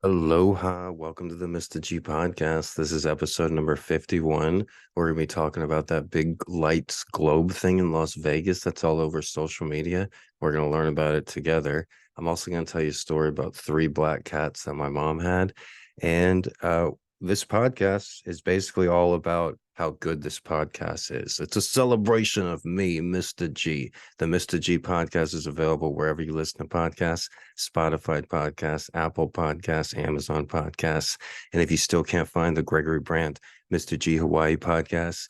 Aloha, welcome to the Mr.G podcast. This is episode number 51. We're going to be talking about that big lights globe thing in Las Vegas that's all over social media. We're going to learn about it together. I'm also going to tell you a story about three black cats that my mom had. And this podcast is basically all about how good this podcast is. It's a celebration of me, Mr. G. The Mr. G podcast is available wherever you listen to podcasts. Spotify podcasts, Apple podcasts, Amazon podcasts. And if you still can't find the Gregory Brandt Mr. G Hawaii podcast,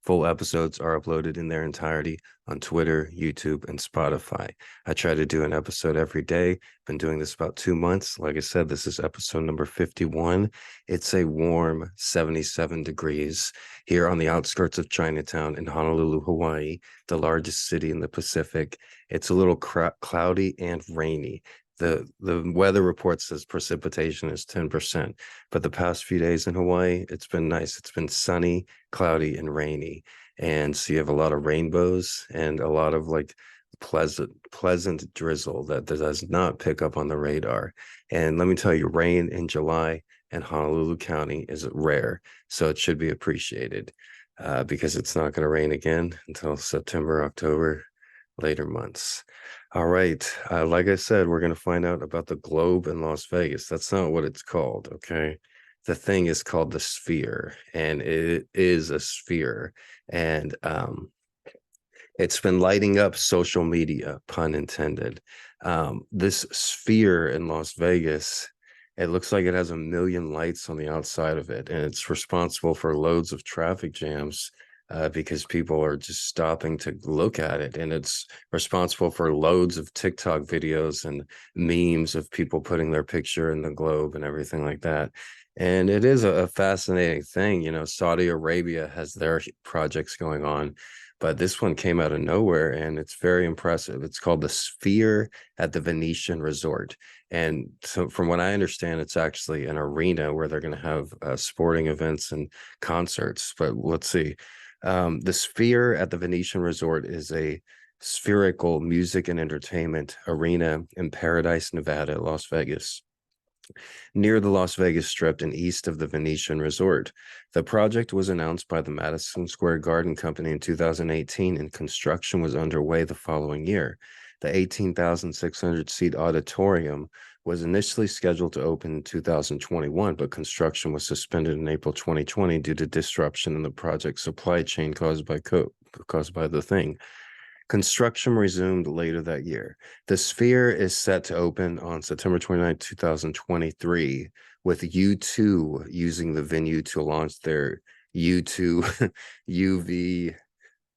full episodes are uploaded in their entirety on Twitter, YouTube, and Spotify. I try to do an episode every day. Been doing this about 2 months. Like I said, this is episode number 51. It's a warm 77 degrees here on the outskirts of Chinatown in Honolulu, Hawaii, the largest city in the Pacific. It's a little cloudy and rainy. The weather report says precipitation is 10%, but the past few days in Hawaii, it's been nice. It's been sunny, cloudy, and rainy. And so you have a lot of rainbows and a lot of like pleasant drizzle that does not pick up on the radar. And let me tell you, rain in July in Honolulu County is rare, so it should be appreciated because it's not going to rain again until September, October, later months. All right. Like I said, we're going to find out about the globe in Las Vegas. That's not what it's called. Okay. The thing is called the sphere, and it is a sphere. And it's been lighting up social media, pun intended. This sphere in Las Vegas, it looks like it has 1,000,000 lights on the outside of it, and it's responsible for loads of traffic jams because people are just stopping to look at it. And it's responsible for loads of TikTok videos and memes of people putting their picture in the globe and everything like that. And it is a fascinating thing. You know, Saudi Arabia has their projects going on, but this one came out of nowhere and it's very impressive. It's called the Sphere at the Venetian Resort. And so from what I understand, it's actually an arena where they're going to have sporting events and concerts. But let's see. The Sphere at the Venetian Resort is a spherical music and entertainment arena in Paradise, Nevada, Las Vegas, near the Las Vegas Strip and east of the Venetian Resort. The project was announced by the Madison Square Garden Company in 2018, and construction was underway the following year. The 18,600-seat auditorium was initially scheduled to open in 2021, but construction was suspended in April 2020 due to disruption in the project's supply chain caused by the thing. Construction resumed later that year. The Sphere is set to open on September 29, 2023, with U2 using the venue to launch their U2 UV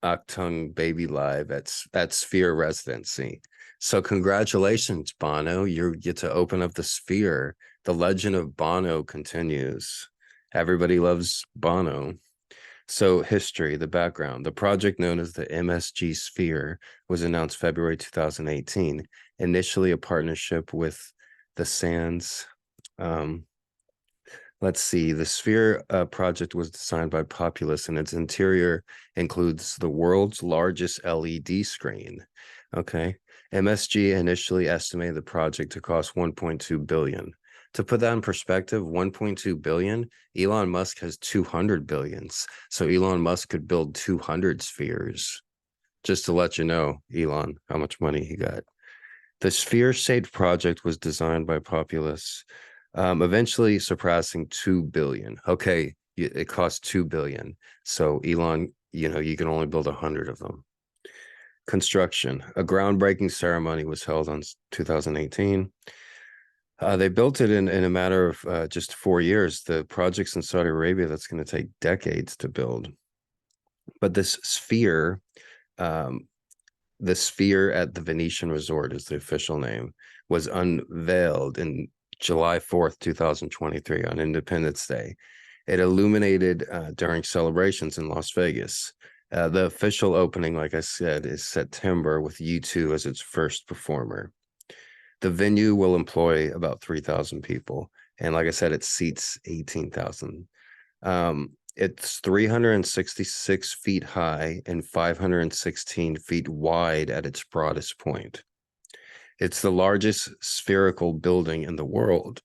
Octung Baby Live at Sphere Residency. So congratulations, Bono. You get to open up the Sphere. The legend of Bono continues. Everybody loves Bono. So history, the background. The project known as the MSG Sphere was announced February 2018, initially a partnership with the Sands. Let's see, the Sphere project was designed by Populous, and its interior includes the world's largest LED screen. Okay. MSG initially estimated the project to cost 1.2 billion. To put that in perspective, 1.2 billion, Elon Musk has 200 billions. So Elon Musk could build 200 spheres. Just to let you know, Elon, how much money he got. The sphere-shaped project was designed by Populous, eventually surpassing 2 billion. Okay, it cost 2 billion. So Elon, you can only build 100 of them. Construction. A groundbreaking ceremony was held on 2018. They built it in a matter of just 4 years. The projects in Saudi Arabia, that's going to take decades to build. But this sphere, the Sphere at the Venetian Resort is the official name, was unveiled in July 4th, 2023 on Independence Day. It illuminated during celebrations in Las Vegas. The official opening, like I said, is September with U2 as its first performer. The venue will employ about 3,000 people. And like I said, it seats 18,000. It's 366 feet high and 516 feet wide at its broadest point. It's the largest spherical building in the world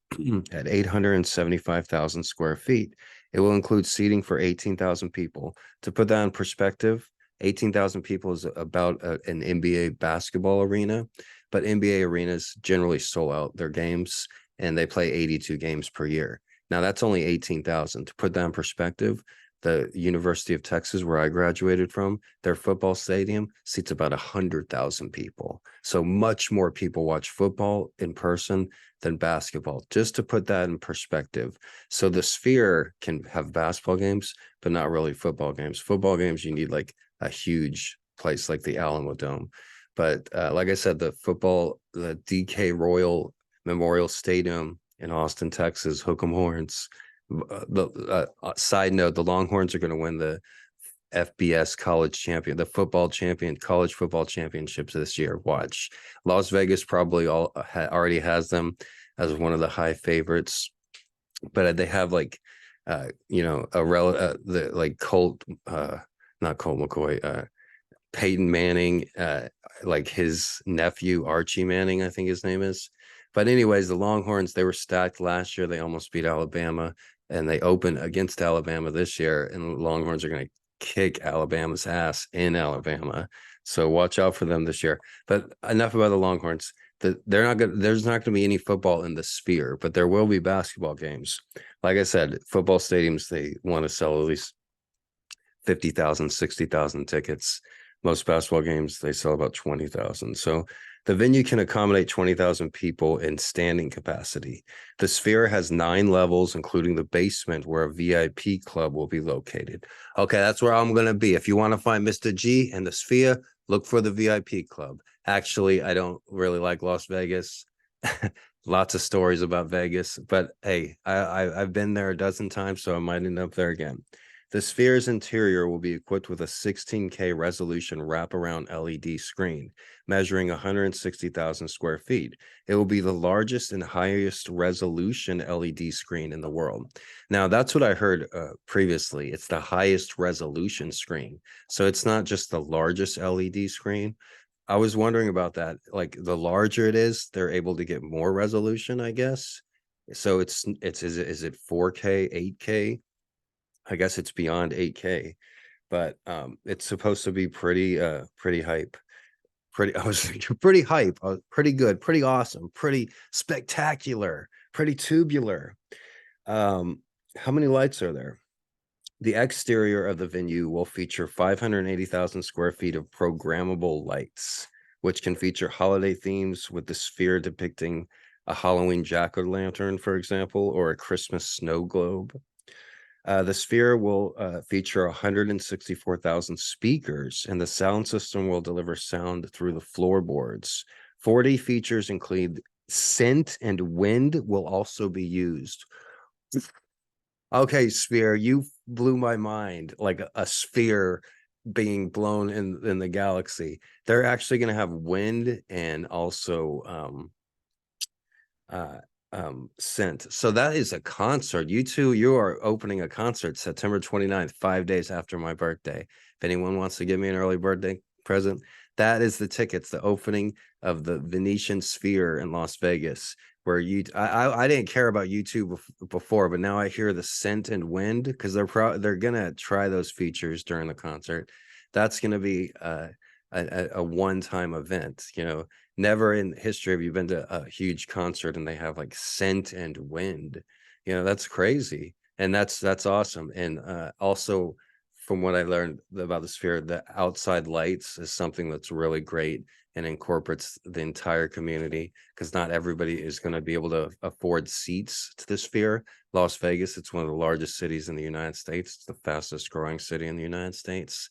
at 875,000 square feet. It will include seating for 18,000 people. To put that in perspective, 18,000 people is about an NBA basketball arena, but NBA arenas generally sold out their games and they play 82 games per year. Now, that's only 18,000. To put that in perspective, the University of Texas, where I graduated from, their football stadium seats about 100,000 people. So much more people watch football in person than basketball, just to put that in perspective. So the Sphere can have basketball games, but not really football games. Football games, you need like a huge place like the Alamo Dome. But like I said, the DK Royal Memorial Stadium in Austin, Texas, Hook 'em Horns. Side note, the Longhorns are going to win the FBS college football championships this year. Watch. Las Vegas probably already has them as one of the high favorites, but they have like, the like not Colt McCoy, Peyton Manning, like his nephew Archie Manning, I think his name is. But anyways, the Longhorns, they were stacked last year. They almost beat Alabama, and they open against Alabama this year, and the Longhorns are going to kick Alabama's ass in Alabama. So watch out for them this year. But enough about the Longhorns. There's not going to be any football in the Sphere, but there will be basketball games. Like I said, football stadiums, they want to sell at least 50,000, 60,000 tickets. Most basketball games, they sell about 20,000. So the venue can accommodate 20,000 people in standing capacity. The Sphere has 9 levels, including the basement where a VIP club will be located. Okay, that's where I'm going to be. If you want to find Mr. G and the Sphere, look for the VIP club. Actually, I don't really like Las Vegas. Lots of stories about Vegas, but hey, I've been there a dozen times, so I might end up there again. The Sphere's interior will be equipped with a 16K resolution wraparound LED screen, measuring 160,000 square feet. It will be the largest and highest resolution LED screen in the world. Now, that's what I heard previously. It's the highest resolution screen. So it's not just the largest LED screen. I was wondering about that. Like the larger it is, they're able to get more resolution, I guess. So is it 4K, 8K? I guess it's beyond 8K, but it's supposed to be pretty hype. I was thinking pretty hype, pretty good, pretty awesome, pretty spectacular, pretty tubular. How many lights are there? The exterior of the venue will feature 580,000 square feet of programmable lights, which can feature holiday themes with the Sphere depicting a Halloween jack-o'-lantern, for example, or a Christmas snow globe. The Sphere will feature 164,000 speakers, and the sound system will deliver sound through the floorboards. 40 features include scent and wind will also be used. Okay, Sphere, you blew my mind. Like a sphere being blown in the galaxy. They're actually going to have wind and also scent. So that is a concert. You are opening a concert September 29th, 5 days after my birthday. If anyone wants to give me an early birthday present, that is the tickets, the opening of the Venetian Sphere in Las Vegas. Where I didn't care about U2 before, but now I hear the scent and wind because they're gonna try those features during the concert. That's gonna be a one-time event. Never in history have you been to a huge concert and they have like scent and wind. That's crazy. And that's awesome. And also from what I learned about the Sphere, the outside lights is something that's really great and incorporates the entire community because not everybody is going to be able to afford seats to the Sphere. Las Vegas, it's one of the largest cities in the United States. It's the fastest growing city in the United States.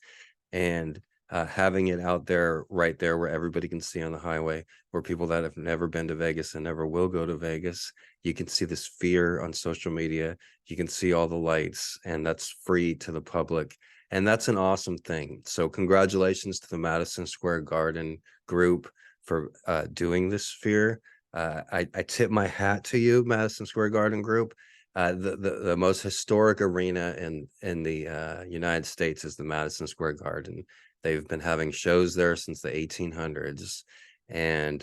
And having it out there, right there where everybody can see on the highway, where people that have never been to Vegas and never will go to Vegas, you can see the Sphere on social media. You can see all the lights, and that's free to the public. And that's an awesome thing. So congratulations to the Madison Square Garden group for doing this Sphere. I tip my hat to you, Madison Square Garden group. The most historic arena in the United States is the Madison Square Garden. They've been having shows there since the 1800s, and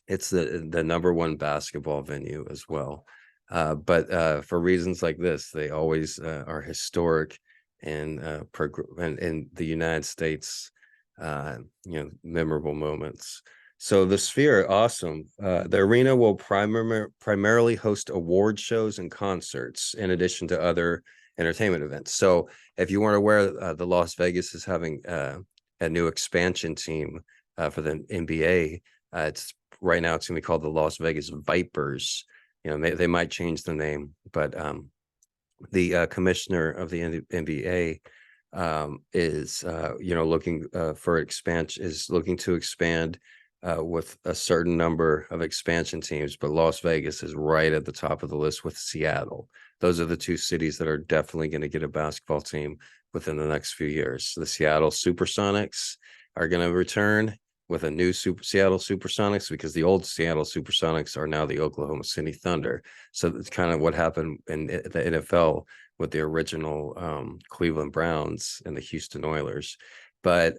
It's the number one basketball venue as well. But for reasons like this, they always are historic and in the United States, memorable moments. So the Sphere, awesome. The arena will primarily host award shows and concerts in addition to other entertainment events. So if you weren't aware, the Las Vegas is having a new expansion team for the NBA. It's right now it's going to be called the Las Vegas Vipers. They might change the name, but the commissioner of the NBA is looking for expansion, is looking to expand with a certain number of expansion teams, but Las Vegas is right at the top of the list with Seattle. Those are the two cities that are definitely going to get a basketball team within the next few years. The Seattle Supersonics are going to return with a new Seattle Supersonics, because the old Seattle Supersonics are now the Oklahoma City Thunder. So it's kind of what happened in the NFL with the original Cleveland Browns and the Houston Oilers. But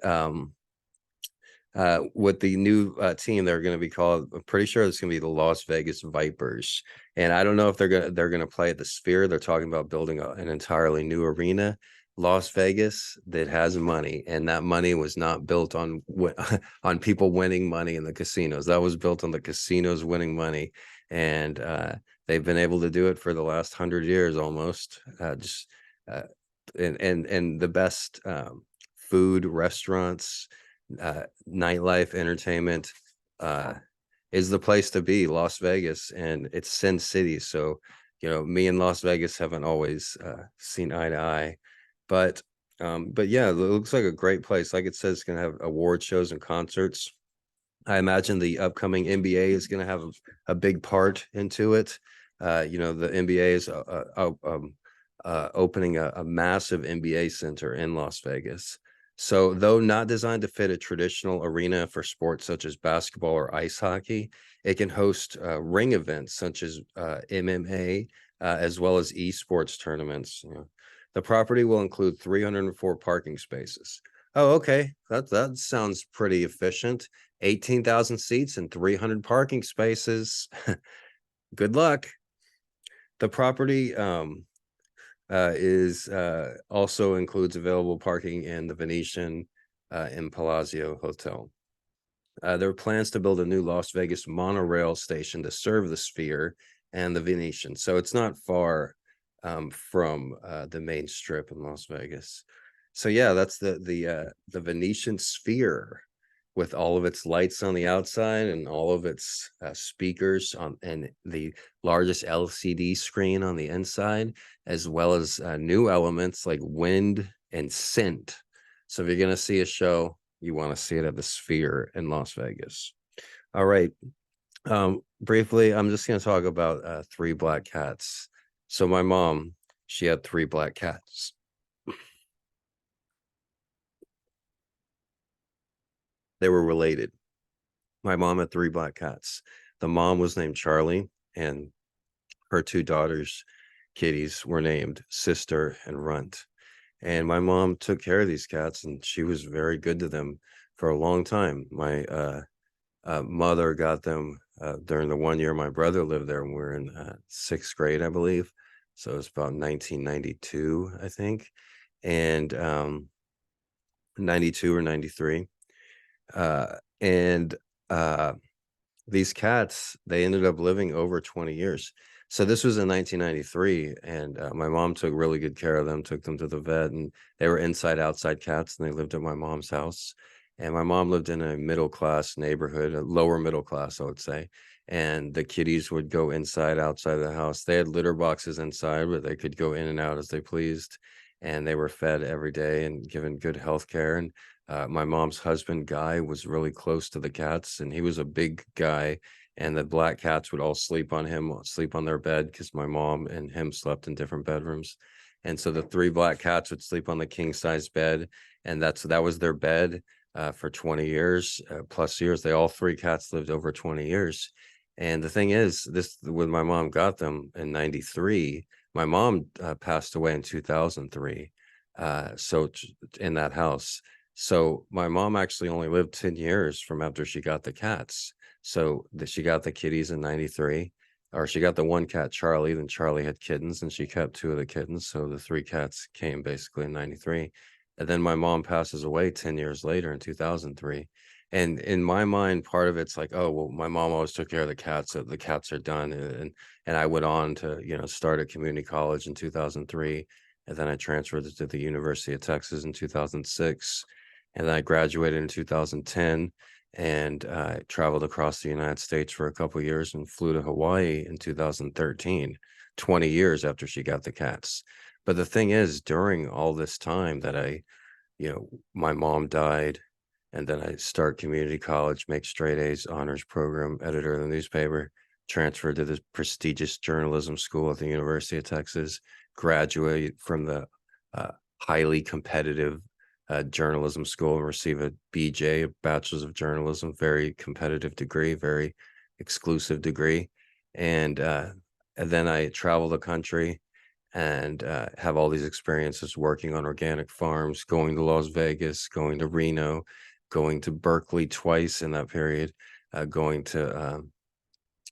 with the new team, they're going to be called, I'm pretty sure it's going to be the Las Vegas Vipers. And I don't know if they're going to play at the Sphere. They're talking about building an entirely new arena. Las Vegas that has money, and that money was not built on on people winning money in the casinos. That was built on the casinos winning money, and they've been able to do it for the last 100 years almost. And the best food, restaurants, nightlife, entertainment is the place to be. Las Vegas, and it's Sin City. So me and Las Vegas haven't always seen eye to eye, but yeah, it looks like a great place. Like it says, it's gonna have award shows and concerts. I imagine the upcoming NBA is going to have a big part into it. The NBA is opening a massive NBA center in Las Vegas. So, though not designed to fit a traditional arena for sports such as basketball or ice hockey, it can host ring events such as MMA, as well as esports tournaments. The property will include 304 parking spaces. Oh, okay. That sounds pretty efficient. 18,000 seats and 300 parking spaces. Good luck. The property is also includes available parking in the Venetian and Palazzo Hotel. There are plans to build a new Las Vegas monorail station to serve the Sphere and the Venetian. So it's not far from the main strip in Las Vegas. So yeah, that's the Venetian Sphere, with all of its lights on the outside and all of its speakers on, and the largest LCD screen on the inside, as well as new elements like wind and scent. So if you're going to see a show, you want to see it at the Sphere in Las Vegas. All right. Briefly, I'm just going to talk about three black cats. So my mom, she had three black cats. They were related. My mom had three black cats. The mom was named Charlie, and her two daughters, kitties, were named Sister and Runt. And my mom took care of these cats, and she was very good to them for a long time. My mother got them during the 1 year my brother lived there, and we were in sixth grade, I believe. So it was about 1992, I think, and 92 or 93. And these cats, they ended up living over 20 years. So this was in 1993, and my mom took really good care of them, took them to the vet, and they were inside outside cats, and they lived at my mom's house. And my mom lived in a middle class neighborhood, a lower middle class, I would say. And the kitties would go inside, outside the house. They had litter boxes inside, but they could go in and out as they pleased. And they were fed every day and given good health care. And my mom's husband, Guy, was really close to the cats, and he was a big guy. And the black cats would all sleep on him, sleep on their bed, because my mom and him slept in different bedrooms. And so the three black cats would sleep on the king size bed, and that was their bed for 20 years plus years. They all three cats lived over 20 years. And the thing is, this when my mom got them in 93, my mom passed away in 2003. So in that house. So my mom actually only lived 10 years from after she got the cats. So she got the kitties in 93, or she got the one cat, Charlie. Then Charlie had kittens and she kept two of the kittens. So the three cats came basically in 93. And then my mom passes away 10 years later in 2003. And in my mind, part of it's like, oh, well, my mom always took care of the cats, so the cats are done. And I went on to, start at community college in 2003. And then I transferred to the University of Texas in 2006. And then I graduated in 2010 and traveled across the United States for a couple of years and flew to Hawaii in 2013, 20 years after she got the cats. But the thing is, during all this time that my mom died, and then I start community college, make straight A's, honors program, editor of the newspaper, transferred to the prestigious journalism school at the University of Texas, graduate from the highly competitive journalism school and receive a BJ, a bachelor's of journalism, very competitive degree, very exclusive degree. And then I travel the country and have all these experiences working on organic farms, going to Las Vegas, going to Reno, going to Berkeley twice in that period, going to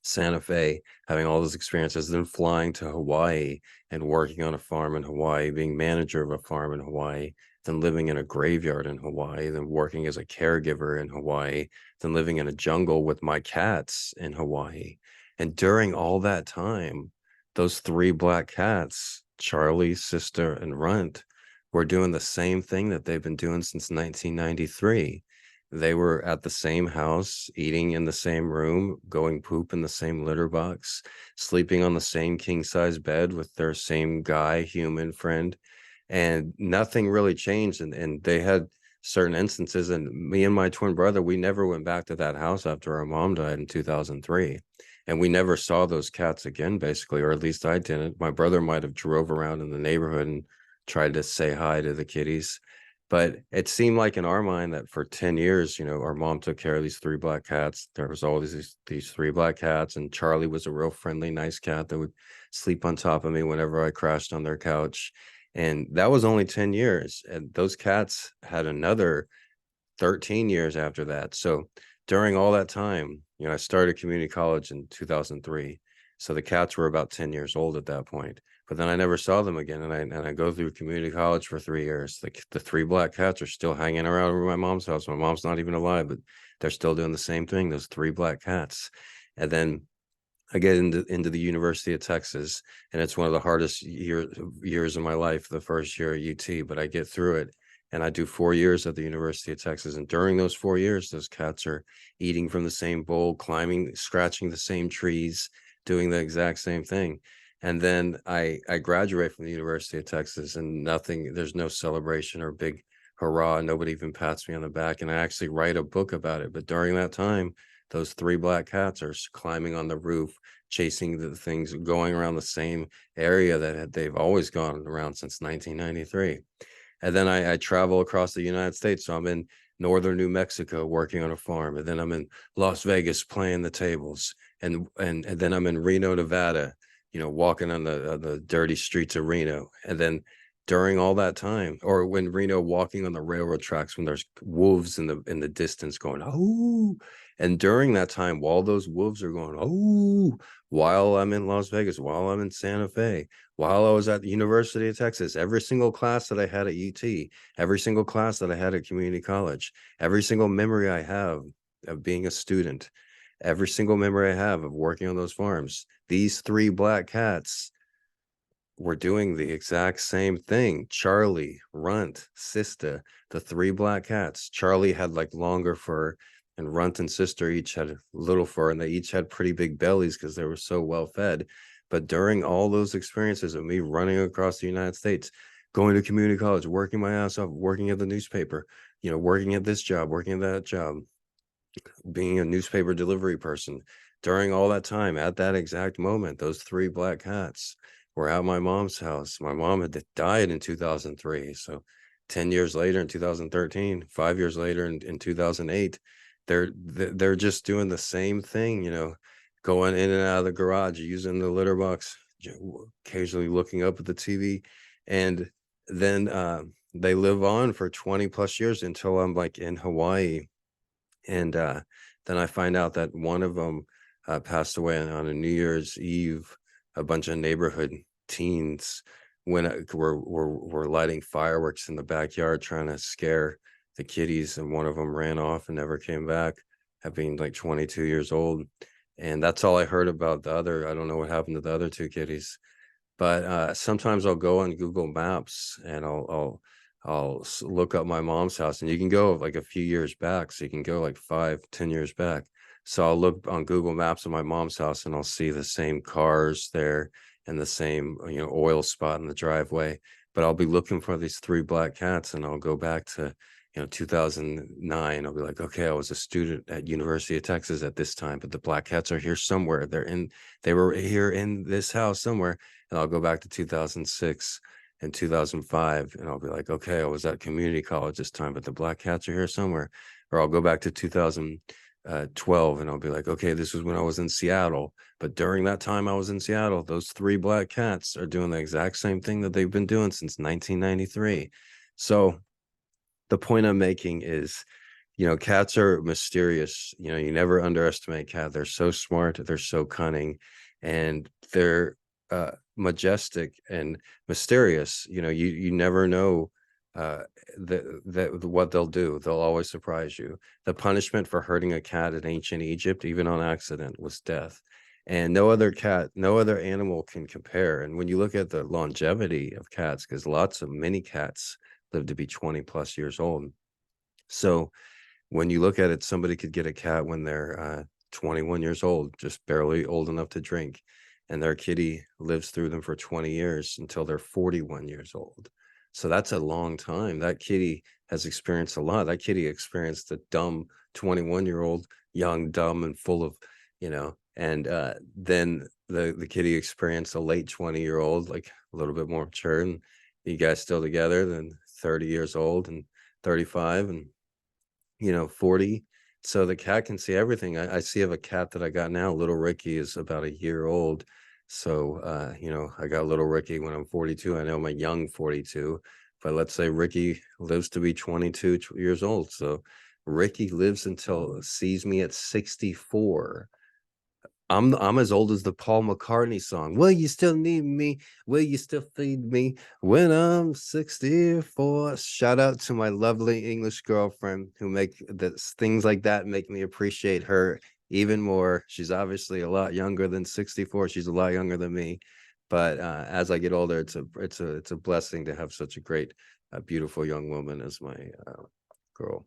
Santa Fe, having all those experiences, then flying to Hawaii and working on a farm in Hawaii, being manager of a farm in Hawaii, then living in a graveyard in Hawaii, then working as a caregiver in Hawaii, then living in a jungle with my cats in Hawaii. And during all that time, those three black cats, Charlie, Sister, and Runt, were doing the same thing that they've been doing since 1993. They were at the same house, eating in the same room, going poop in the same litter box, sleeping on the same king size bed with their same guy, human friend. And nothing really changed. And they had certain instances. And me and my twin brother, we never went back to that house after our mom died in 2003. And we never saw those cats again, basically, or at least I didn't. My brother might have drove around in the neighborhood and tried to say hi to the kitties. But it seemed like in our mind that for 10 years, our mom took care of these three black cats. There was always these three black cats, and Charlie was a real friendly, nice cat that would sleep on top of me whenever I crashed on their couch. And that was only 10 years. And those cats had another 13 years after that. So during all that time, I started community college in 2003. So the cats were about 10 years old at that point. But then I never saw them again. And I go through community college for 3 years. The three black cats are still hanging around over my mom's house. My mom's not even alive, but they're still doing the same thing, those three black cats. And then I get into the University of Texas, and it's one of the hardest years of my life, the first year at UT, but I get through it. And I do 4 years at the University of Texas. And during those 4 years, those cats are eating from the same bowl, climbing, scratching the same trees, doing the exact same thing. And then I graduate from the University of Texas, and there's no celebration or big hurrah. Nobody even pats me on the back. And I actually write a book about it. But during that time, those three black cats are climbing on the roof, chasing the things, going around the same area that they've always gone around since 1993. And then I travel across the United States. So I'm in northern New Mexico working on a farm. And then I'm in Las Vegas playing the tables. And then I'm in Reno, Nevada, walking on the dirty streets of Reno. And then during all that time, or when Reno, walking on the railroad tracks, when there's wolves in the distance going, oh, and during that time, while those wolves are going, oh, while I'm in Las Vegas, while I'm in Santa Fe, while I was at the University of Texas, every single class that I had at UT, every single class that I had at community college, every single memory I have of being a student, every single memory I have of working on those farms, these three black cats were doing the exact same thing. Charlie, Runt, Sista, the three black cats. Charlie had like longer fur, and Runt and Sister each had little fur, and they each had pretty big bellies because they were so well fed. But during all those experiences of me running across the United States, going to community college, working my ass off, working at the newspaper, working at this job, working at that job, being a newspaper delivery person, during all that time, at that exact moment, those three black cats were at my mom's house. My mom had died in 2003. So 10 years later in 2013, 5 years later in 2008, they're just doing the same thing, going in and out of the garage, using the litter box, occasionally looking up at the TV. And then they live on for 20 plus years until I'm like in Hawaii. And Then I find out that one of them passed away on a New Year's Eve. A bunch of neighborhood teens were lighting fireworks in the backyard trying to scare the kitties, and one of them ran off and never came back, at being like 22 years old. And that's all I heard about the other. I don't know what happened to the other two kitties. But sometimes I'll go on Google Maps and I'll look up my mom's house, and you can go like a few years back, so you can go like 5-10 years back. So I'll look on Google Maps of my mom's house, and I'll see the same cars there and the same oil spot in the driveway. But I'll be looking for these three black cats, and I'll go back to 2009. I'll be like, okay, I was a student at University of Texas at this time, but the black cats are here somewhere. They were here in this house somewhere. And I'll go back to 2006 and 2005, and I'll be like, okay, I was at community college this time, but the black cats are here somewhere. Or I'll go back to 2012, and I'll be like, okay, this was when I was in Seattle, but during that time I was in Seattle, those three black cats are doing the exact same thing that they've been doing since 1993. So the point I'm making is, cats are mysterious. You never underestimate cat. They're so smart, they're so cunning, and they're majestic and mysterious. You never know what they'll do. They'll always surprise you. The punishment for hurting a cat in ancient Egypt, even on accident, was death. And no other animal can compare. And when you look at the longevity of cats, because lots of many cats live to be 20 plus years old. So when you look at it, somebody could get a cat when they're 21 years old, just barely old enough to drink, and their kitty lives through them for 20 years until they're 41 years old. So that's a long time. That kitty has experienced a lot. That kitty experienced a dumb 21-year-old, young, dumb, and full of, and then the kitty experienced a late 20-year-old, like a little bit more mature, and you guys still together, then 30 years old and 35 and 40. So the cat can see everything. I see of a cat that I got now, little Ricky, is about a year old. So I got little Ricky when I'm 42. I know I'm a young 42, but let's say Ricky lives to be 22 years old. So Ricky lives until sees me at 64. I'm as old as the Paul McCartney song. Will you still need me? Will you still feed me when I'm 64? Shout out to my lovely English girlfriend who make this things like that make me appreciate her even more. She's obviously a lot younger than 64. She's a lot younger than me. But as I get older, it's a blessing to have such a great, beautiful young woman as my girl.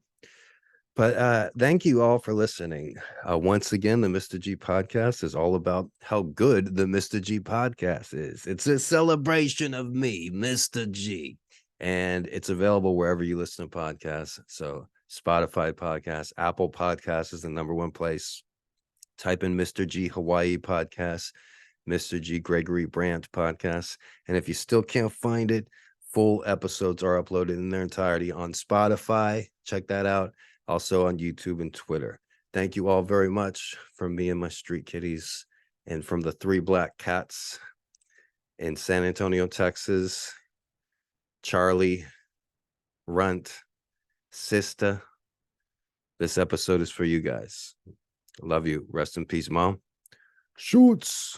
But thank you all for listening. Once again, the Mr. G podcast is all about how good the Mr. G podcast is. It's a celebration of me, Mr. G. And it's available wherever you listen to podcasts. So Spotify podcasts, Apple Podcasts is the #1 place. Type in Mr. G Hawaii podcast, Mr. G Gregory Brandt podcast. And if you still can't find it, full episodes are uploaded in their entirety on Spotify. Check that out. Also on YouTube and Twitter. Thank you all very much from me and my street kitties, and from the three black cats in San Antonio, Texas, Charlie, Runt, Sista. This episode is for you guys. Love you. Rest in peace, Mom. Shoots.